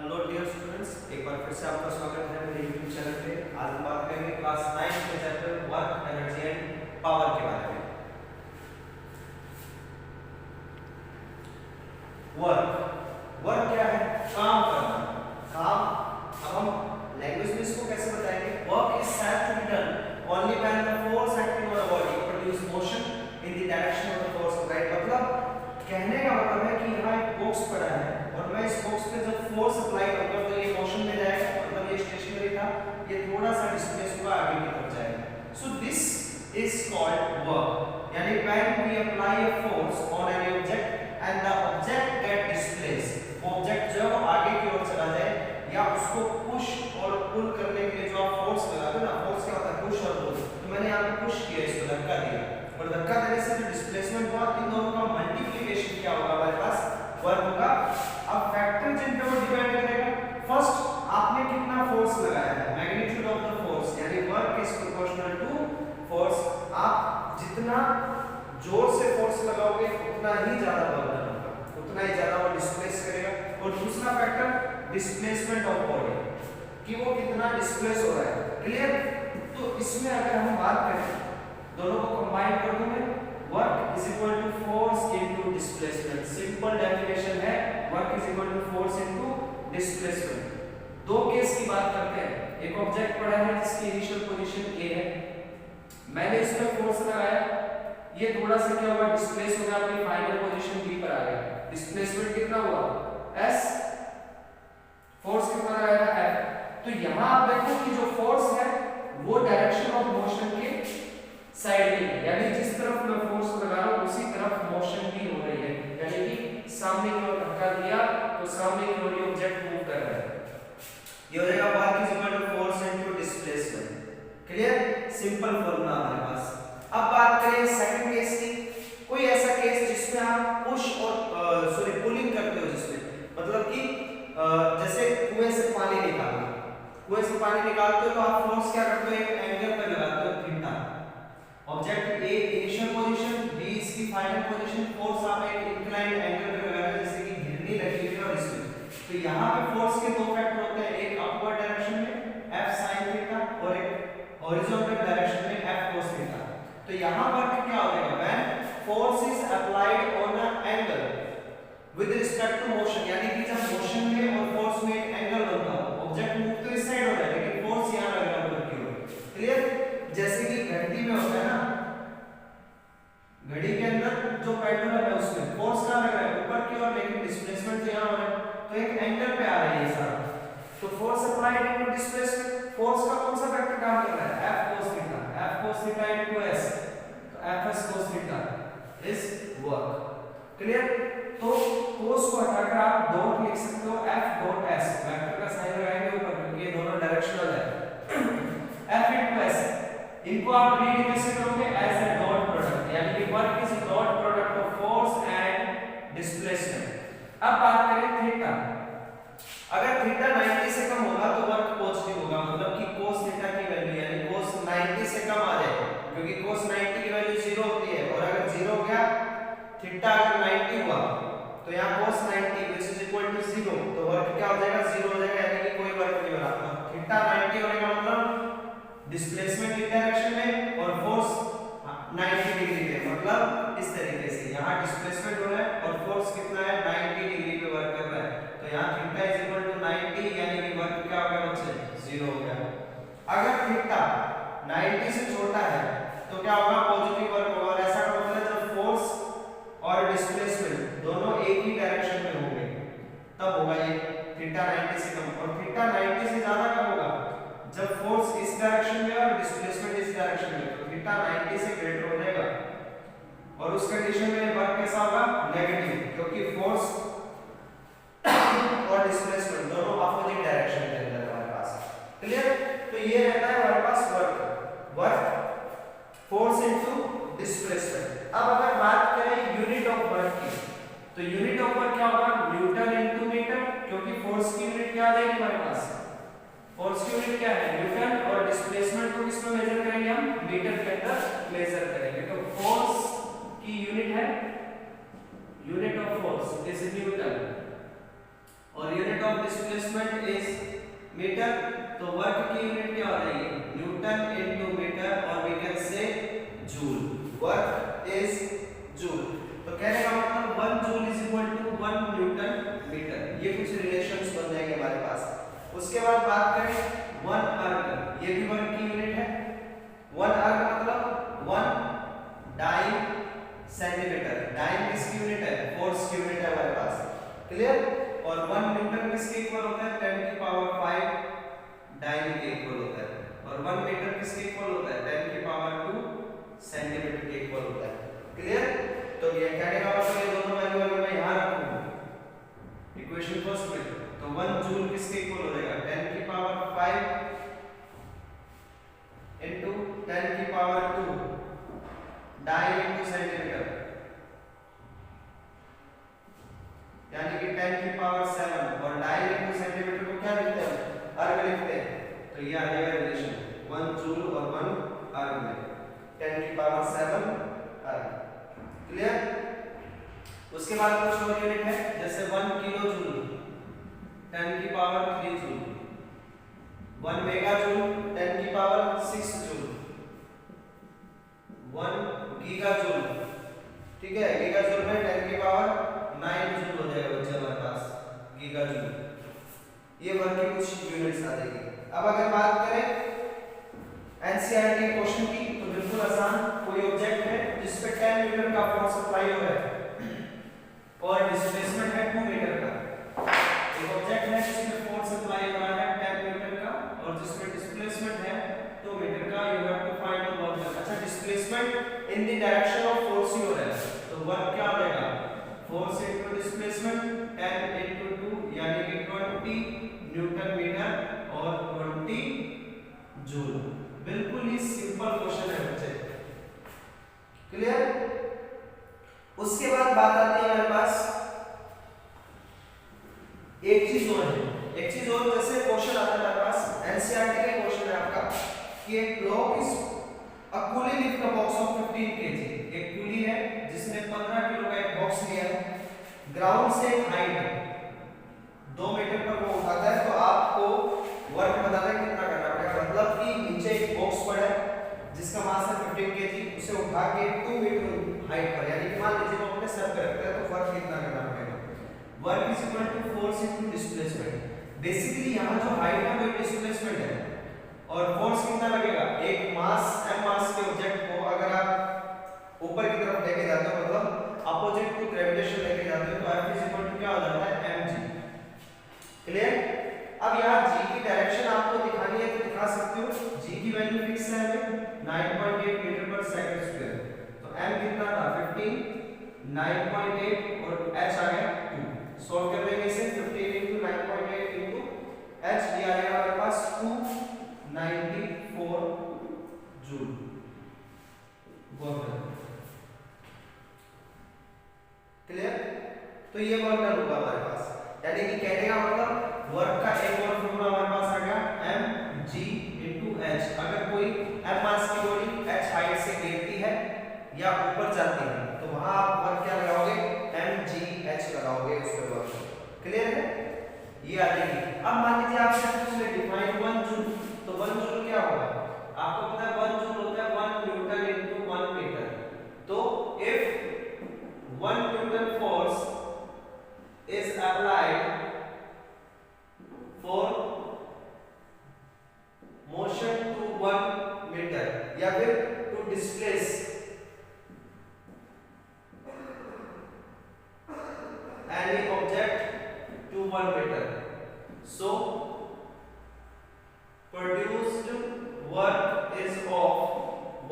Hello dear students, एक बार फिर से आपका स्वागत है मेरे YouTube चैनल पे। आज हम बात करेंगे क्लास 9 के chapter work, energy and power के बारे में। वर्क क्या है? काम करना। काम। अब हम लैंग्वेज में इसको कैसे बताएंगे? Work is said to be done only when the force acting on a body produce motion in the direction of the force, right? मतलब कहने का मतलब है कि यहाँ एक बॉक्स पड़ा है और मैं इस बॉक्स पे जब फोर्स अप्लाई करूंगा तो ये मोशन में जाएगा, मतलब ये स्टेशनरी था, ये थोड़ा सा डिस्प्लेस हुआ, आगे की तरफ जाएगा। So this is called work, यानी when we apply a force on any object and the object get displaced, object जब आगे की ओर चला जाए या उसको पुश और पुल करने के लिए जो आप फोर्स लगाते हो ना, फोर्स क्या होता है? पुश और पुल। तो मैंने यहाँ पे पुश किया, इसको धक्का दिया और धक्का देने से जो डिस्प्लेसमेंट हुआ, इन दोनों का मल्टीप्लिकेशन क्या होगा? हमारे पास वर्क होगा। अब फैक्टर जिन पे वो डिपेंड करेगा, फर्स्ट आपने कितना फोर्स लगाया है, मैग्नीट्यूड ऑफ द फोर्स, यानी work is proportional to force. आप जितना जोर से फोर्स लगाओगे उतना ही ज्यादा वर्क होगा, उतना ही ज्यादा वो डिस्प्लेस करेगा। और दूसरा फैक्टर डिस्प्लेसमेंट ऑफ बॉडी, कि वो कितना डिस्प्लेस हो रहा है। क्लियर? तो इसमें अगर हम बात करें, दोनों को कंबाइन कर दूं मैं, work is equal to force into displacement. Simple definition है, work is equal to force into displacement. दो केस की बात करते हैं। एक ऑब्जेक्ट पड़ा है जिसकी इनिशियल पोजीशन ए है, मैंने इसमें फोर्स लगाया, ये थोड़ा सा क्या हुआ? डिस्प्लेस हो गया, अपनी फाइनल पोजीशन बी पर आ गया। डिस्प्लेसमेंट कितना हुआ? s। फोर्स कितना लगाया था? f। तो यहां आप देखो कि जो फोर्स है वो डायरेक्शन ऑफ मोशन के साइड में, यानी जिस तरफ मैं फोर्स लगा रहा हूं उसी तरफ मोशन भी हो रही है, यानी कि सामने की ओर धक्का दिया तो सामने की ओर ये ऑब्जेक्ट मूव कर रहा है। ये हो जाएगा work is equal to force into displacement. Clear? Simple formula हमारे पास। अब बात करें सेकंड केस की। कोई ऐसा केस जिसमें आप पुश और पुलिंग करते हो, जिसमें मतलब कि जैसे कुएं से पानी निकालना, कुएं से पानी निकालते हो तो आप फोर्स क्या करते हो? एक एंगल पे लगाते हो, theta. Object A initial position, B इसकी फाइनल पोजीशन, फोर्स आप एक इंक्लाइंड एंगल पे लगा रहे हो, जैसे कि घिरनी लगी हुई है और इसमें। तो यहां पे फोर्स के दो फैक्टर होते हैं, एक अपवर्ड डायरेक्शन में F sin थीटा और एक हॉरिजॉन्टल डायरेक्शन में F cos थीटा। तो यहां पर क्या हो जाएगा? When force is applied on a angle with respect to motion, यानी कि जब मोशन में और फोर्स में एक एंगल बनता हो, ऑब्जेक्ट मूव तो इस साइड हो रहा है लेकिन फोर्स यहां लग रहा है ऊपर की ओर। क्लियर? जैसे कि घड़ी में होता है ना, घड़ी के अंदर जो पेंडुलम है उसमें फोर्स कहां लग रहा है? ऊपर की ओर, लेकिन डिस्प्लेसमेंट तो यहां हो रहा है, तो एक एंगल पे आ रहा है ये सारा। तो force applied into displacement, force का कौन सा फैक्टर काम कर रहा है? F cos theta, F cos theta into s, तो Fs cos theta is work. Clear? तो cos को हटाकर आप डॉट लिख सकते हो, F डॉट s, वेक्टर का साइन लगाएंगे ऊपर क्योंकि ये दोनों डायरेक्शनल है। F इनटू s, इनको आप रीड कैसे करोगे? एज अ डॉट प्रोडक्ट, यानी कि work is a dot product of force and displacement. अब बात करें थीटा। अगर थीटा 90 से कम होगा तो वर्क पॉजिटिव होगा, मतलब कि cos थीटा की वैल्यू, यानी cos 90 से कम आ जाए, क्योंकि cos 90 की वैल्यू 0 होती है, और अगर 0 हो गया, थीटा अगर 90 हुआ तो यहाँ cos 90 which is equal to 0, तो वर्क क्या हो जाएगा? 0 हो जाएगा, यानी कि कोई वर्क नहीं बना। थीटा 90 होने का मतलब डिस्प्लेसमेंट इन डायरेक्शन में और फोर्स 90 डिग्री पे, मतलब इस तरीके से यहाँ डिस्प्लेसमेंट हो रहा है और फोर्स कितना है? 90 डिग्री पे वर्क कर रहा है। तो यहाँ थीटा इज इक्वल टू 90, यानी कि वर्क क्या हो गया बच्चे? 0 हो गया। अगर थीटा 90 से छोटा है तो क्या होगा? पॉजिटिव वर्क होगा। और ऐसा का मतलब जब फोर्स और डिस्प्लेसमेंट दोनों एक ही डायरेक्शन में होंगे तब होगा ये थीटा 90 से कम। और थीटा 90 से ज्यादा कब होगा? जब फोर्स इस डायरेक्शन में और डिस्प्लेसमेंट इस डायरेक्शन में, तो थीटा 90 से ग्रेटर हो जाएगा। और उस कंडीशन में वर्क कैसा होगा? नेगेटिव, क्योंकि फोर्स और डिस्प्लेसमेंट दोनों अपोजिट डायरेक्शन के अंदर हमारे पास। क्लियर? तो ये रहता है हमारे पास वर्क फोर्स इनटू डिस्प्लेसमेंट। अब अगर बात करें यूनिट ऑफ वर्क की, तो यूनिट ऑफ वर्क क्या होगा? न्यूटन इनटू मीटर, क्योंकि फोर्स की यूनिट क्या आ जाएगी हमारे पास? फोर्स की यूनिट क्या है? न्यूटन। और डिस्प्लेसमेंट को किसमें मेजर करेंगे हम? मीटर के अंदर मेजर करेंगे। तो फोर्स की यूनिट है, unit of force is newton. और unit of displacement is metre, तो वर्क की यूनिट क्या हो जाएगी, न्यूटन इनटू मीटर, और we can say joule, work is joule. तो कहने का मतलब 1 joule is equal to 1 newton metre, ये कुछ रिलेशंस बन जाएंगे हमारे पास। उसके बाद बात करें 1 अर्ग, ये भी वर्क की यूनिट है। 1 अर्ग मतलब 1 डाइन सेंटीमीटर, डाइन किसकी यूनिट है, फोर्स की यूनिट है हमारे पास, क्लियर। और 1 न्यूटन किसके इक्वल होता है, 10 की पावर 5 डाइन के इक्वल होता है, और 1 मीटर किसके इक्वल होता है, 10 की पावर 2 सेंटीमीटर के इक्वल होता है, क्लियर। तो ये कहने का मतलब ये दोनों वैल्यू अगर मैं यहां रखूं इक्वेशन फर्स्ट में, तो 1 जूल किसके इक्वल हो जाएगा, 10 की पावर 5 इनटू 10 की पावर 2 डाइन इनटू सेंटीमीटर, यानी कि 10 की पावर 7, और डाइन इनटू सेंटीमीटर को क्या लिखते हैं, अर्ग लिखते हैं। तो ये आ जाएगा रिलेशन 1 जूल और 1 अर्ग में, 10 की पावर 7 अर्ग, क्लियर। उसके बाद कुछ और यूनिट है, जैसे 1 किलो जूल 10 की पावर 3 जूल, 1 मेगा जूल 10 की पावर 6 जूल, 1 गीगा जूल, ठीक है, गीगा जूल में 10 की पावर 9 जूल हो जाएगा बच्चे हमारे पास, गीगा जूल। ये वर्क की कुछ यूनिट्स आ जाएगी। अब अगर बात करें एनसीईआरटी क्वेश्चन की, तो बिल्कुल आसान, कोई ऑब्जेक्ट है जिस पे 10 न्यूटन का फोर्स अप्लाई हो रहा है और डिस्प्लेसमेंट है 2 मीटर का। एक ऑब्जेक्ट है जिसमें फोर्स अप्लाई हो रहा है 10 न्यूटन का और जिसमें डिस्प्लेसमेंट है 2 मीटर का, you have to find the work. अच्छा, displacement in the direction of force ही हो रहा है, तो वर्क क्या हो जाएगा, फोर्स इनटू डिस्प्लेसमेंट 10 इनटू 2 यानी कि 20 न्यूटन मीटर और 20 जूल। बिल्कुल ही सिंपल क्वेश्चन है बच्चे, क्लियर। उसके बाद बात आती है हमारे पास एक चीज और है, एक चीज और, जैसे क्वेश्चन आता है हमारे पास एनसीईआरटी का क्वेश्चन है आपका कि एक block is a coolie lift a box of 15 KG, एक कुली है जिसने 15 किलो का एक बॉक्स लिया है, ग्राउंड से हाइट 2 मीटर पर वो उठाता है, तो आपको वर्क बताना है कितना करना पड़ेगा। मतलब कि नीचे एक बॉक्स पड़ा है जिसका मास है 15 केजी, उसे उठा के 2 मीटर हाइट पर, यानी कि मान लीजिए वो अपने सर पे रखता है, तो वर्क कितना करना पड़ेगा, work is equal to force into displacement. Basically यहाँ जो हाइट है वो डिस्प्लेसमेंट है, और फोर्स कितना लगेगा, एक मास m मास के ऑब्जेक्ट को अगर आप ऊपर की तरफ लेके जाते हो, मतलब अपोजिट टू ग्रेविटेशन लेके जाते हो, तो F इज इक्वल टू क्या हो जाता है, mg, क्लियर। अब यहाँ g की डायरेक्शन आपको दिखानी है तो दिखा सकते हो, g की वैल्यू फिक्स है हमें 9.8 मीटर पर सेकंड स्क्वायर, तो m कितना था 15, 9.8 और h आ गया 2, सॉल्व कर देंगे इसे, 15 into 9.8 into h, ये आ गया हमारे पास 294 जूल वर्क, क्लियर। तो ये वर्क डन होगा हमारे पास, यानी कि कहने का मतलब वर्क का एक और फॉर्मूला हमारे पास आ गया mg into h। अगर कोई m मास की बॉडी h हाइट से गिरती है या ऊपर जाती है, तो वहां आप वर्क क्या लगाओगे, mgh लगाओगे उस पे वर्क, क्लियर है, ये आ जाएगी। अब मान लीजिए आपसे पूछ ले डिफाइन 1 जूल, तो 1 जूल क्या होगा, आपको पता है 1 जूल होता है 1 न्यूटन इनटू 1 मीटर, तो if 1 Newton force is applied for motion to 1 meter या फिर to displace any object to 1 meter, so produced work is of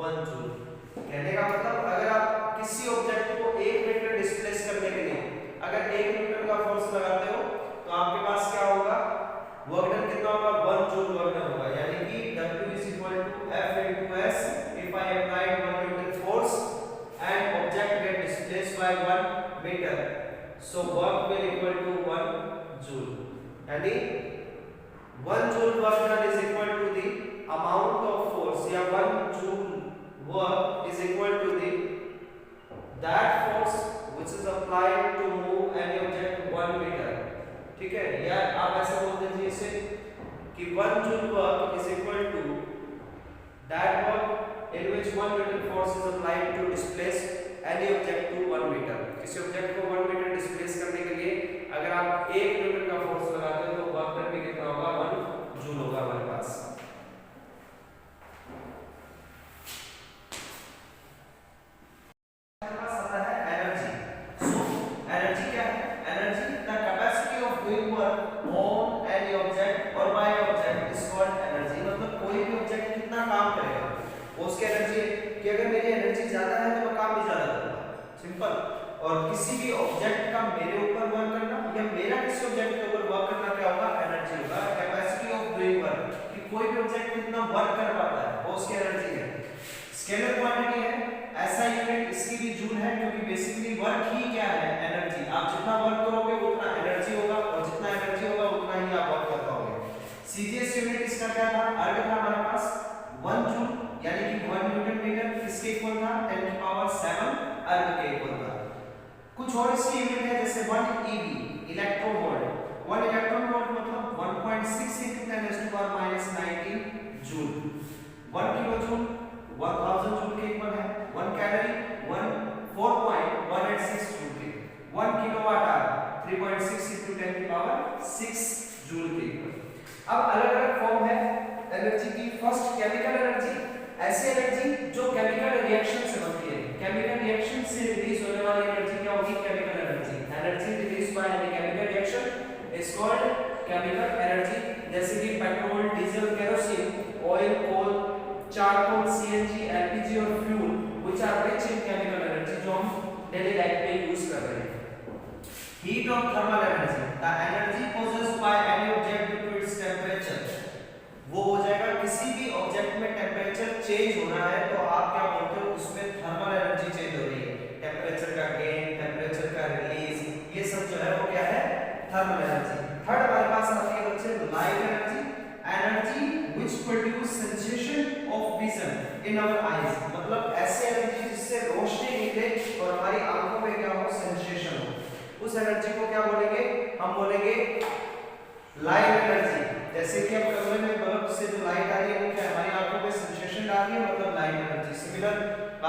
1 joule। कहने का मतलब अगर आप किसी ऑब्जेक्ट को 1 मीटर डिस्प्लेस करने के लिए अगर 1 न्यूटन का फोर्स लगाते हो, तो आपके पास क्या होगा, वर्क डन कितना होगा, 1 जूल वर्क डन होगा, यानी कि W is equal to F into S if I apply 1 Newton force and object get displaced by 1 meter, so work will equal to 1 joule, यानी 1 joule work done is equal to the amount of force, या 1 joule work is equal to the that force which is applied to move any object 1 meter, ठीक है, 1 joule work is equal to that work in which 1 Newton force is applied to displace any object to 1 meter. किसी object को 1 metre displace करने के लिए अगर आप 1 Newton का फोर्स लगाते हो तो वर्क डन भी कितना होगा, 1 जूल होगा हमारे पास। हमारे पास आता है एनर्जी। सो एनर्जी क्या है? Energy the capacity of doing work on any object और by object is called energy. मतलब कोई भी ऑब्जेक्ट कितना काम करेगा वो उसकी एनर्जी है कि अगर मेरी एनर्जी ज्यादा है तो मैं काम भी ज्यादा करूंगा, सिंपल। और किसी भी ऑब्जेक्ट का मेरे ऊपर वर्क करना या मेरा किसी ऑब्जेक्ट के ऊपर वर्क करना क्या होगा, एनर्जी होगा। कैपेसिटी ऑफ डूइंग वर्क कि कोई भी ऑब्जेक्ट कितना वर्क कर पाता है वो उसकी एनर्जी है। स्केलर क्वांटिटी है, ऐसा यूनिट इसकी भी जूल है क्योंकि बेसिकली वर्क ही क्या है, एनर्जी। आप जितना वर्क करोगे उतना एनर्जी होगा और जितना एनर्जी होगा उतना ही आप वर्क कर पाओगे। सीजीएस यूनिट इसका क्या था, अर्ग था हमारे पास 1 जूल यानी कि 1 न्यूटन मीटर। किसके इक्वल था, 10 की पावर 7 अर्ग के इक्वल था। कुछ और इसकी यूनिट है जैसे 1 eV electron volt. 1 electron volt मतलब 1.6 × 10⁻⁹ जूल। 1 किलो जूल 1000 जूल के इक्वल है। 1 कैलोरी 4.186 जूल के। 1 किलोवाट आवर 3.6 × 10⁻6 जूल के इक्वल। अब अलग-अलग फॉर्म है एनर्जी की। फर्स्ट केमिकल एनर्जी, ऐसी एनर्जी जो केमिकल रिएक्शन से बनती है। केमिकल रिएक्शन से रिलीज होने वाली एनर्जी क्या होगी, chemical energy. Energy release by any chemical reaction is called chemical energy. जैसे कि petrol, diesel, kerosene, oil, coal, charcoal, CNG, LPG और fuel which are rich in chemical energy, जो हम डेली लाइफ में यूज कर रहे हैं। Heat of thermal energy, the energy possessed by any object due to its temperature. वो हो जाएगा किसी भी ऑब्जेक्ट में टेंपरेचर चेंज हो रहा है तो आप क्या बोलते हो, उसमें थर्मल एनर्जी चेंज हो रही है। टेंपरेचर का गेन, टेंपरेचर का रिलीज, ये सब जो है वो क्या है, थर्मल एनर्जी। थर्ड हमारे पास आती है बच्चे light energy, energy which produce sensation of vision in our eyes. मतलब ऐसी एनर्जी जिससे रोशनी निकले और हमारी आंखों में क्या हो, सेंसेशन हो। उस एनर्जी को क्या बोलेंगे, हम बोलेंगे लाइट एनर्जी। जैसे कि हम कमरे में बल्ब से जो लाइट आ रही है वो क्या हमारी आंखों पे सेंसेशन डाल रही है, मतलब लाइट एनर्जी। सिमिलर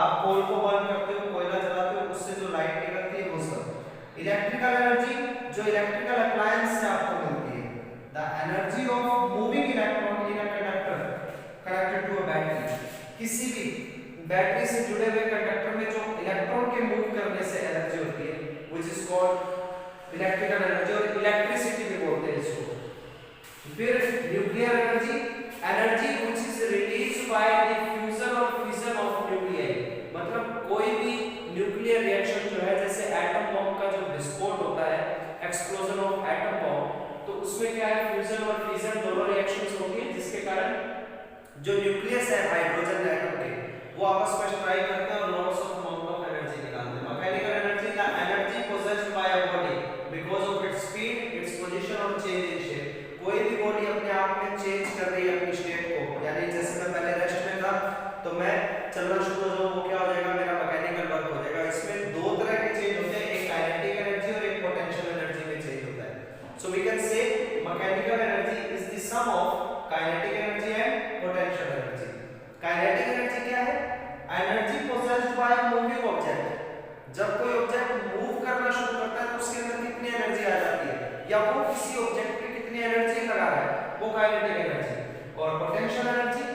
आप कोल को बर्न करते हो, कोयला जलाते हो, उससे जो लाइट निकलती है वो सब। इलेक्ट्रिकल एनर्जी जो इलेक्ट्रिकल अप्लायंस से आपको मिलती है। The energy of moving electron in a conductor connected to a battery. किसी भी बैटरी से जुड़े हुए कंडक्टर में जो इलेक्ट्रॉन के मूव करने से एनर्जी होती है which is called electrical energy, और इलेक्ट्रिसिटी भी बोलते हैं इसको। फिर nuclear energy, energy which is released by the fusion और फिशन ऑफ न्यूक्लियाई। मतलब कोई भी न्यूक्लियर रिएक्शन जो है, जैसे एटम बॉम्ब का जो विस्फोट होता है, एक्सप्लोजन ऑफ एटम बॉम्ब, तो उसमें क्या है, फ्यूजन और फिशन दोनों रिएक्शंस होती है जिसके कारण जो न्यूक्लियस है हाइड्रोजन एटम के वो आपस में स्ट्राइक करते हैं और lots of amount of energy निकालते हैं। Mechanical energy, the energy possessed by a body because of its speed, its position और चेंज इन शेप। कोई भी बॉडी अपने आप में चेंज कर रही है अपनी स्टेट को, यानी जैसे मैं पहले रेस्ट में था तो मैं चलना शुरू हो जाऊं, वो क्या हो जाएगा, मेरा मैकेनिकल वर्क हो जाएगा। इसमें दो तरह के चेंज होते हैं, एक काइनेटिक एनर्जी और एक पोटेंशियल एनर्जी में चेंज होता है। So we can say mechanical energy is the sum of kinetic energy and potential energy. Kinetic energy क्या है, energy possessed by moving object. जब कोई ऑब्जेक्ट मूव करना शुरू करता है तो उसके अंदर कितनी एनर्जी आ जाती है, या वो किसी ऑब्जेक्ट पे कितनी एनर्जी लगा रहा है, वो काइनेटिक एनर्जी। और पोटेंशियल एनर्जी,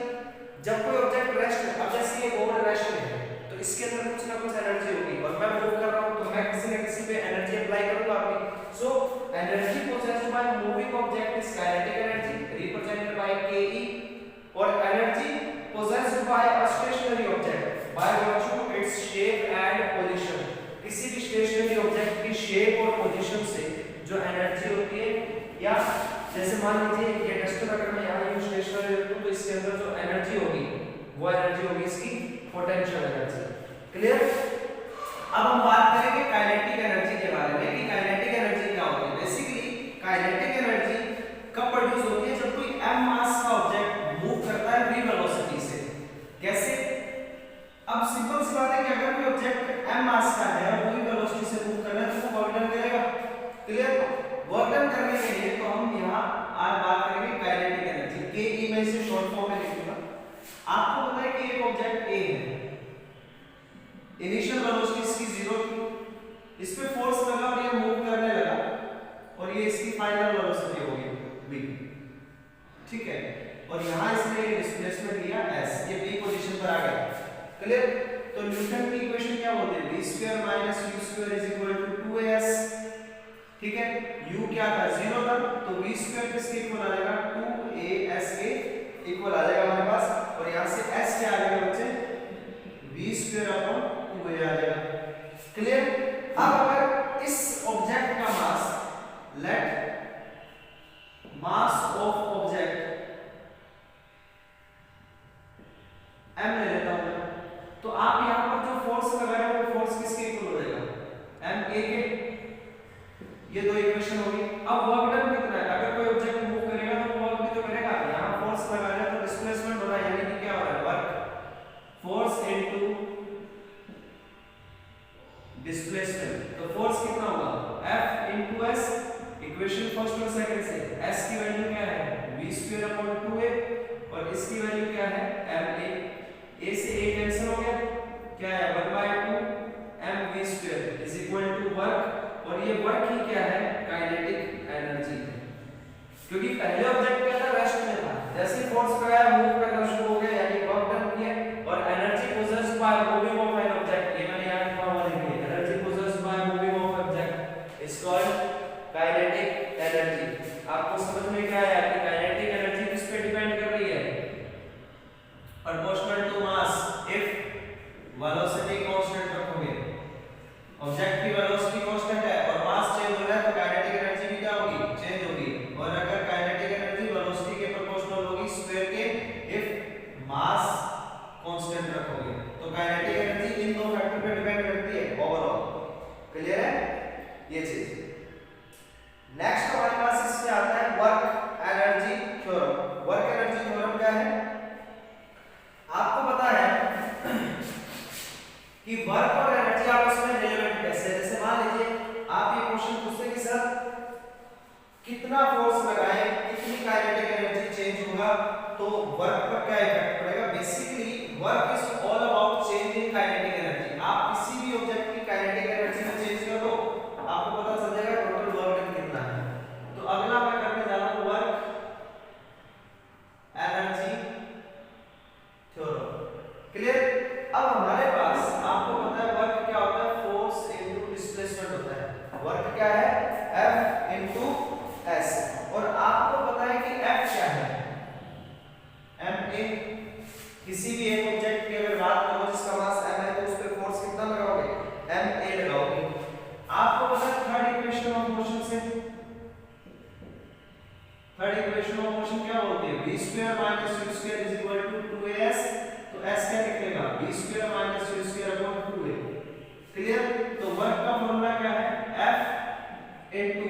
जब कोई ऑब्जेक्ट रेस्ट में, अब जैसे ये बोर्ड रेस्ट में है तो इसके अंदर कुछ ना कुछ एनर्जी होगी और मैं मूव कर रहा हूं तो मैं किसी न किसी पे एनर्जी अप्लाई करूंगा अपनी। So energy possessed by moving object is kinetic energy represented by ke, और energy possessed by a stationary object by virtue of its shape and position. किसी भी स्टेशनरी ऑब्जेक्ट की शेप और पोजीशन से जो energy होती है, या जैसे मान लीजिए ये डस्टर अगर मैं यहाँ यूं स्टेशनरी रखूं तो इसके अंदर जो एनर्जी होगी वो एनर्जी होगी इसकी पोटेंशियल एनर्जी। क्लियर? अब हम बात करेंगे काइनेटिक एनर्जी के बारे में कि काइनेटिक एनर्जी क्या होती है। बेसिकली काइनेटिक एनर्जी कब प्रोड्यूस होती है, जब कोई m मास का ऑब्जेक्ट मूव करता है v वेलोसिटी से। कैसे? अब सिंपल सी बात है कि अगर कोई ऑब्जेक्ट m मास का है और v वेलोसिटी से मूव कर रहा है तो वो वर्क डन करेगा। क्लियर? वर्क डन करने के लिए तो हम यहाँ आज बात करेंगे काइनेटिक एनर्जी। इस पे फोर्स लगा और ये मूव करने लगा और ये इसकी फाइनल वेलोसिटी होगी v, ठीक है। और यहाँ इसने डिस्प्लेसमेंट लिया s, ये b पोजीशन पर आ गया। क्लियर? तो न्यूटन की इक्वेशन क्या बोलते हैं, v square minus u square is equal to 2as, ठीक है। u क्या था, 0 था, तो v स्क्वायर किसके इक्वल आ जाएगा, 2as के इक्वल आ जाएगा हमारे पास। और यहाँ से s क्या आ जाएगा बच्चे, v स्क्वायर अपॉन 2a आ जाएगा। क्लियर? अब अगर इस ऑब्जेक्ट का mass, let mass of object m ले लेता हूं, तो आप यहां पर जो फोर्स लगा रहे हो वो फोर्स किसके इक्वल हो जाएगा, ma के। ये दो इक्वेशन होगी। अब वर्क डन कितना है, अगर कोई ऑब्जेक्ट मूव करेगा तो वर्क भी तो करेगा। यहां फोर्स लगा रहे हैं तो डिस्प्लेसमेंट हो रहा है, यानी कि क्या हो रहा है, वर्क, फोर्स इनटू डिस्प्लेसमेंट। तो फोर्स कितना होगा, F into S, equation first और सेकंड से। S की वैल्यू क्या है, v स्क्वायर अपॉन 2a, और इसकी वैल्यू क्या है, ma। a से a कैंसिल हो गया, क्या है, 1/2 mv square is equal to work. और ये वर्क ही क्या है, काइनेटिक एनर्जी है, क्योंकि पहले ऑब्जेक्ट क्या था, रेस्ट में था। जैसे फोर्स लगाया मूव करना शुरू हो गया, यानी वर्क डन किया। और energy possessed by moving of an object, ये मैंने यहां लिखा हुआ है, energy possessed by moving of object is called kinetic energy. आपको समझ में क्या आया कि काइनेटिक एनर्जी किस पे डिपेंड कर रही है, proportional to mass. If velocity constant रखोगे, ऑब्जेक्ट की वेलोसिटी कांस्टेंट है और मास चेंज हो रहा है, तो काइनेटिक एनर्जी भी क्या होगी, चेंज होगी। और अगर काइनेटिक एनर्जी वेलोसिटी के प्रोपोर्शनल होगी स्क्वायर के, इफ मास कांस्टेंट रखोगे, तो काइनेटिक एनर्जी इन दो फैक्टर पे डिपेंड करती है ओवरऑल। क्लियर है ये चीज। नेक्स्ट हमारे पास इसमें आता है work energy theorem. Work energy theorem क्या है, आपको पता है कि वर्क और एनर्जी आपस में रिलेवेंट कैसे है। जैसे मान लीजिए आप ये क्वेश्चन पूछते हैं कि सर कितना फोर्स लगाएं, कितनी काइनेटिक एनर्जी चेंज होगा, तो वर्क पर क्या इफेक्ट पड़ेगा। Basically work is all about change in kinetic energy. आप किसी भी ऑब्जेक्ट की काइनेटिक एनर्जी में चेंज कर दो, आपको पता चल जाएगा टोटल वर्क डन कितना है। तो अगला मैं करने जा रहा हूं वर्क एनर्जी थ्योरम। क्लियर? अब हमारे पास आपको पता है वर्क क्या होता है, फोर्स इनटू डिस्प्लेसमेंट होता है। वर्क क्या है, F इनटू S। और आपको पता है कि F क्या है, ma। किसी भी एक ऑब्जेक्ट की अगर बात करो जिसका मास m है, तो उस पे फोर्स कितना लगाओगे, ma लगाओगे। आपको पता है थर्ड इक्वेशन ऑफ मोशन से, थर्ड इक्वेशन ऑफ मोशन क्या बोलते हैं, v square minus u square is equal to 2as। तो s क्या निकलेगा, v square minus u square upon 2a। Clear? तो वर्क का फॉर्मूला क्या है, F into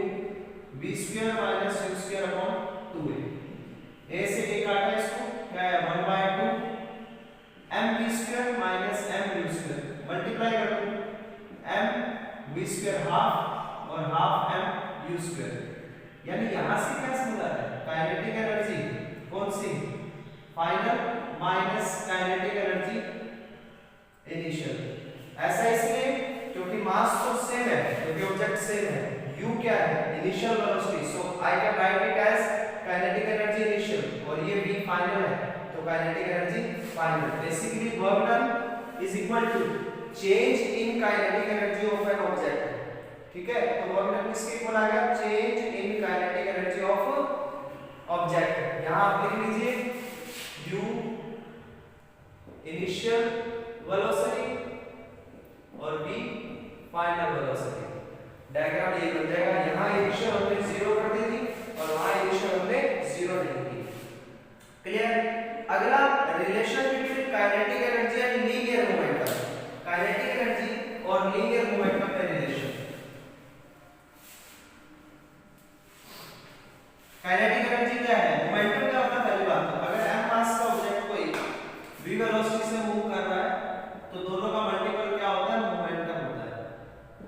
v square minus u square upon 2a। a से a काटा, इसको क्या है, 1/2 mv square minus mu square, multiply कर दो, m v स्क्वायर हाफ और हाफ m u स्क्वायर। यानी यहां से क्या समझ आ रहा है, काइनेटिक एनर्जी कौन सी, final minus kinetic energy initial. ऐसा इसलिए क्योंकि मास तो सेम है, क्योंकि ऑब्जेक्ट सेम है। u क्या है, initial velocity, so I can write it as kinetic energy initial, और ये v फाइनल है, तो kinetic energy final. Basically work done is equal to change in kinetic energy of an object. ठीक है, तो वर्क डन किसके equal आ गया, change in kinetic energy of object. यहां आप लिख लीजिए u इनिशियल वेलोसिटी और v फाइनल वेलोसिटी। डायग्राम ये बन जाएगा, यहां इनिशियल हमने 0 कर दी थी और वहां इनिशियल हमने 0 नहीं की। क्लियर? अगला relation between kinetic energy and linear momentum. Kinetic energy और लीनियर मोमेंटम का रिलेशन। काइनेटिक एनर्जी क्या है, मोमेंटम क्या होता है, पहली बात तो अगर m मास का ऑब्जेक्ट कोई v वेलोसिटी से मूव कर रहा है, तो दोनों का मल्टीपल क्या होता है, मोमेंटम होता है,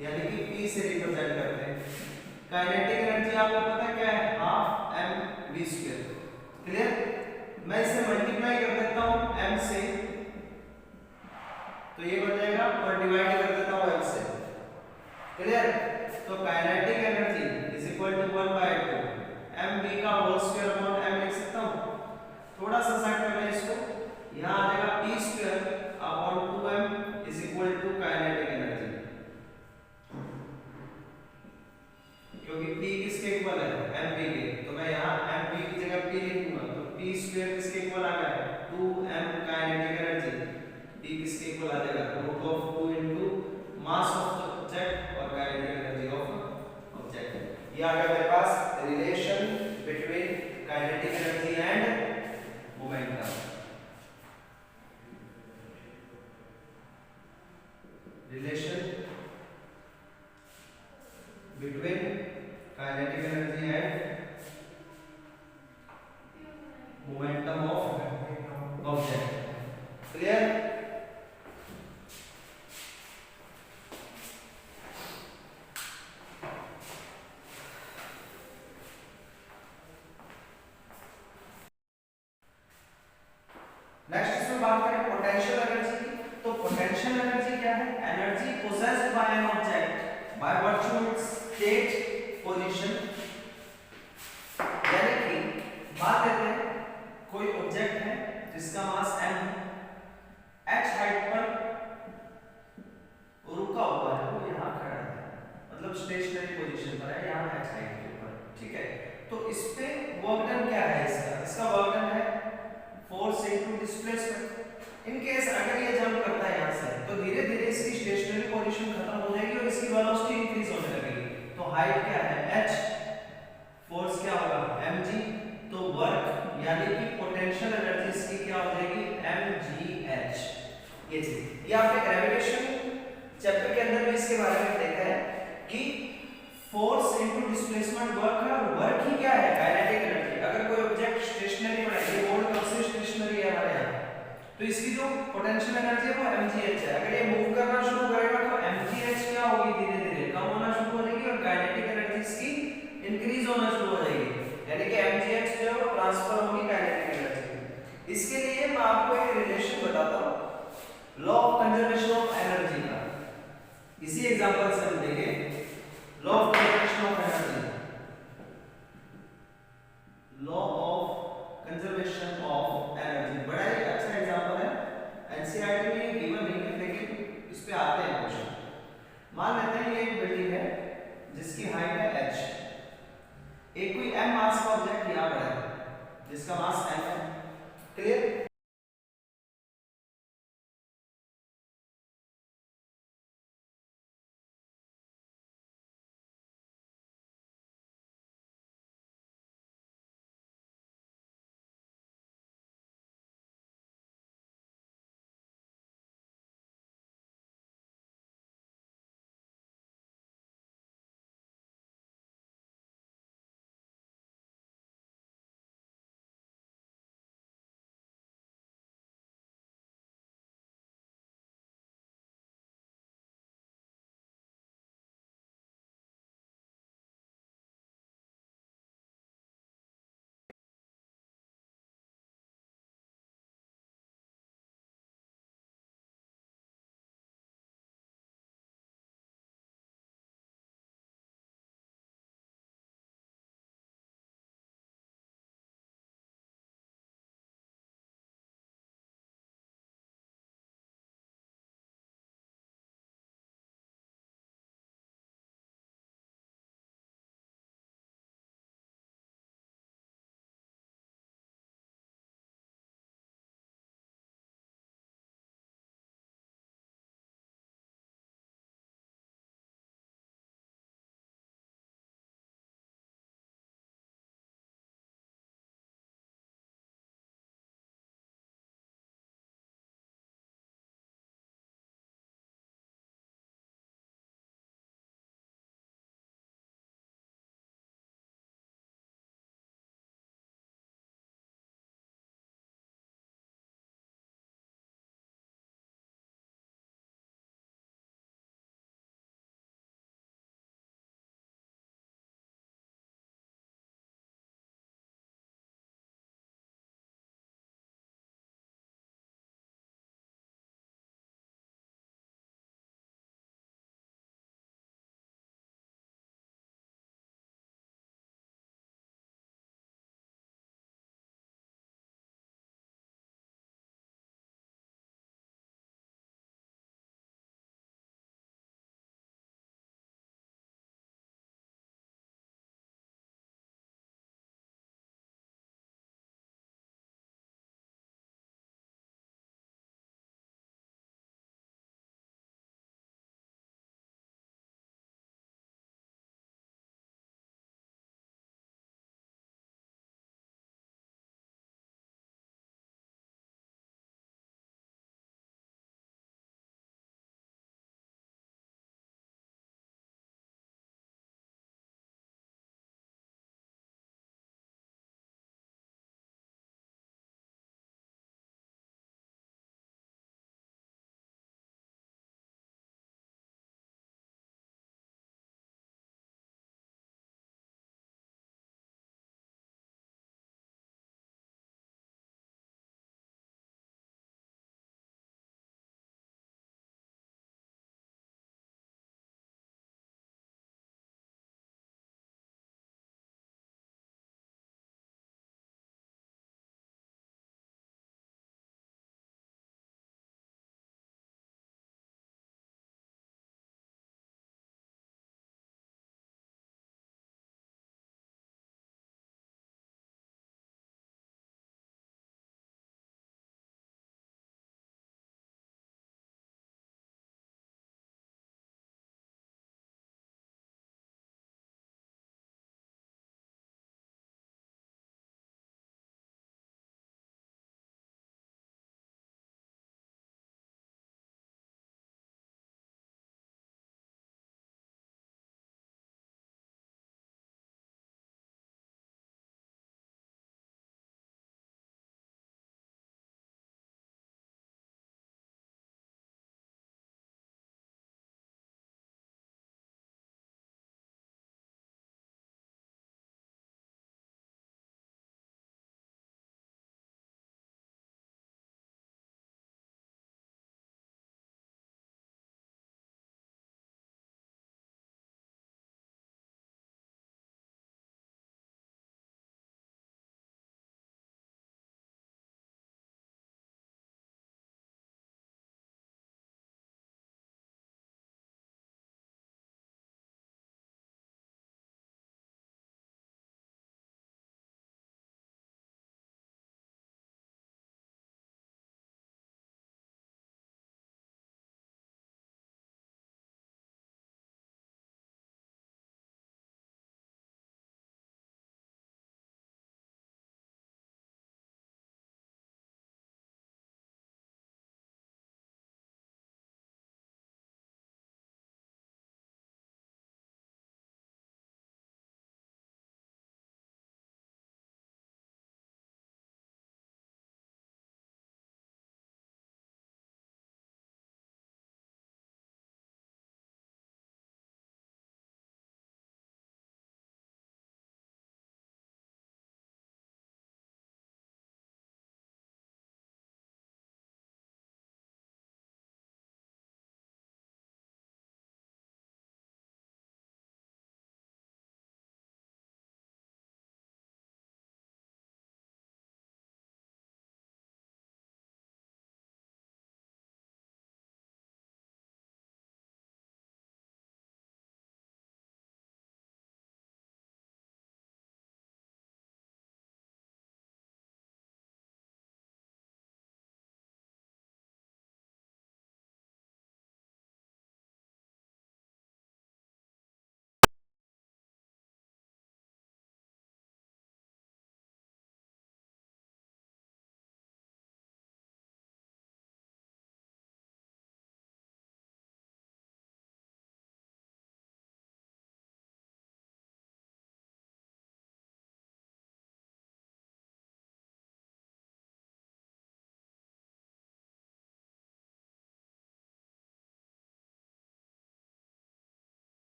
यानी कि p से रिप्रेजेंट करते हैं। काइनेटिक एनर्जी आपको पता है क्या है, half m v square. Clear? मैं इसे मल्टीप्लाई कर देता हूं m से, तो ये बन जाएगा, और डिवाइड कर देता हूं m से, क्लियर? तो kinetic energy is equal to 1 by 2 mv का होल स्क्वायर अपॉन m लिख सकता हूं। थोड़ा सा साइड कर लें इसको, यहां आ जाएगा p square upon 2m is equal to kinetic energy, क्योंकि p किसके इक्वल है, mv के, तो मैं यहां mv की जगह p लिखूंगा, तो p स्क्वायर किसके इक्वल आ गया, 2m काइनेटिक एनर्जी, p किसके इक्वल आ जाएगा, root of 2 into mass of the object और काइनेटिक एनर्जी ऑफ ऑब्जेक्ट। ये आ गया मेरे पास relation between kinetic energy and momentum. Relation between kinetic energy and momentum of object. Clear? Next इसमें बात करें पोटेंशियल एनर्जी की। तो पोटेंशियल एनर्जी क्या है, energy possessed bye an object by virtue of it's state position. यानी कि बात करते हैं कोई ऑब्जेक्ट है जिसका मास m है, h हाइट पर रुका हुआ है, वो यहाँ खड़ा है, मतलब स्टेशनरी पोजीशन पर है, यहाँ h हाइट के ऊपर, ठीक है। तो इस पे वर्क डन क्या है, इसका वर्क डन है force into displacement. In case अगर ये जंप करता है यहाँ से, तो धीरे धीरे इसकी स्टेशनरी पोजीशन खत्म हो जाएगी और इसकी वेलोसिटी इंक्रीज होने लगेगी। तो हाइट क्या है h, फोर्स क्या होगा mg, तो वर्क यानी कि पोटेंशियल एनर्जी इसकी क्या हो जाएगी mgh। ये चीज ये आपने ग्रेविटेशन चैप्टर के अंदर भी इसके बारे में देखा है कि फोर्स इनटू डिस्प्लेसमेंट वर्क है, और वर्क ही क्या है काइनेटिक एनर्जी। अगर कोई ऑब्जेक्ट स्टेशनरी पड़ा है, ये बोर्ड कब से स्टेशनरी है हमारे यहाँ, तो इसकी जो पोटेंशियल एनर्जी है वो mgh है। अगर ये मूव करना शुरू करेगा तो mgh क्या होगी, धीरे धीरे कम होना शुरू हो जाएगी और काइनेटिक एनर्जी इसकी इंक्रीज होना शुरू हो जाएगी, यानी कि mgh जो है वो ट्रांसफर होगी काइनेटिक एनर्जी। इसके लिए मैं आपको एक रिलेशन बताता हूँ law of conservation of energy का। इसी एग्जांपल से हम देखेंगे law of conservation of energy, law of conservation of energy बड़ा ही अच्छा एग्जांपल है, एनसीईआरटी में ये गिवन नहीं है लेकिन इस पे आते हैं क्वेश्चन। मान लेते हैं ये एक बिल्डिंग है जिसकी हाइट है h, एक कोई m मास का ऑब्जेक्ट यहां पड़ा है जिसका मास m है। क्लियर?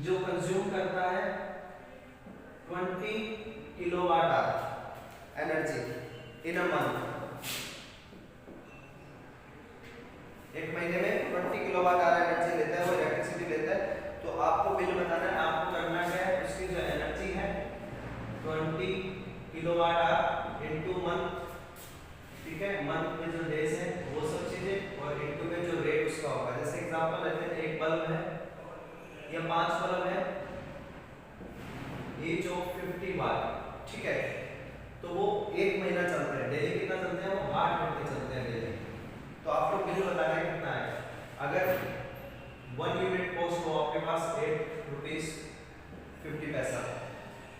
जो कंज्यूम करता है 20 kilowatt hour energy in a month. एक महीने में 20 किलोवाट आवर एनर्जी लेता है, वो इलेक्ट्रिसिटी लेता है। तो आपको बिल बताना है, आपको करना क्या है, उसकी जो एनर्जी है 20 किलोवाट आवर इनटू मंथ, ठीक है, मंथ में जो डेज है वो सब चीजें, और इनटू में जो रेट उसका होगा। जैसे एग्जांपल लेते हैं, एक बल्ब है या 5 बल्ब है, ईच ऑफ 50 वाट, ठीक है, तो वो एक महीना चलता है। डेली कितना चलते हैं, वो 8 घंटे चलते हैं डेली। तो आपको बिल बताना है कितना है। अगर 1 यूनिट कॉस्ट हो आपके पास 8 रुपीस 50 पैसा,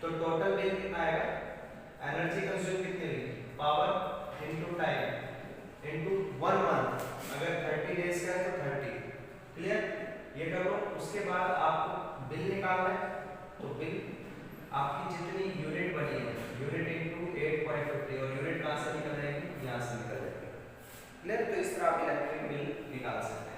तो टोटल बिल कितना आएगा, एनर्जी कंज्यूम कितनी हुई, power into time into 1 month. अगर 30 डेज का है तो 30, क्लियर, ये कर लो। उसके बाद आपको बिल निकालना है, तो बिल आपकी जितनी यूनिट बनी है, यूनिट इनटू 8.50, और यूनिट कहां से निकल जाएगी, यहां से निकल जाएगी, क्लियर। तो इस तरह आप इलेक्ट्रिक बिल निकाल सकते हैं।